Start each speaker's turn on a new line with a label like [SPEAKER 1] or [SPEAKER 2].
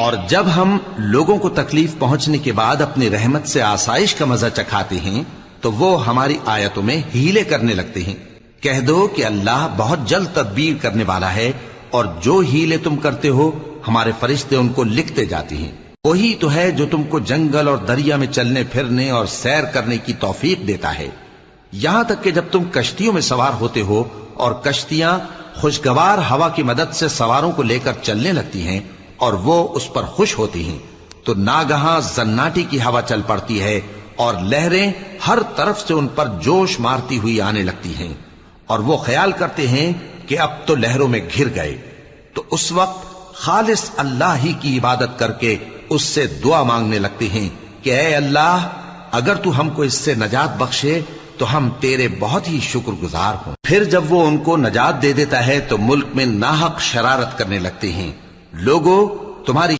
[SPEAKER 1] اور جب ہم لوگوں کو تکلیف پہنچنے کے بعد اپنی رحمت سے آسائش کا مزہ چکھاتے ہیں تو وہ ہماری آیتوں میں ہیلے کرنے لگتے ہیں۔ کہہ دو کہ اللہ بہت جلد تدبیر کرنے والا ہے، اور جو ہیلے تم کرتے ہو ہمارے فرشتے ان کو لکھتے جاتے ہیں۔ وہی تو ہے جو تم کو جنگل اور دریا میں چلنے پھرنے اور سیر کرنے کی توفیق دیتا ہے، یہاں تک کہ جب تم کشتیوں میں سوار ہوتے ہو اور کشتیاں خوشگوار ہوا کی مدد سے سواروں کو لے کر چلنے لگتی ہیں اور وہ اس پر خوش ہوتی ہیں، تو ناگہاں زناٹی کی ہوا چل پڑتی ہے اور لہریں ہر طرف سے ان پر جوش مارتی ہوئی آنے لگتی ہیں، اور وہ خیال کرتے ہیں کہ اب تو لہروں میں گھر گئے، تو اس وقت خالص اللہ ہی کی عبادت کر کے اس سے دعا مانگنے لگتے ہیں کہ اے اللہ، اگر تو ہم کو اس سے نجات بخشے تو ہم تیرے بہت ہی شکر گزار ہوں۔ پھر جب وہ ان کو نجات دے دیتا ہے تو ملک میں ناحق شرارت کرنے لگتے ہیں۔ لوگوں، تمہاری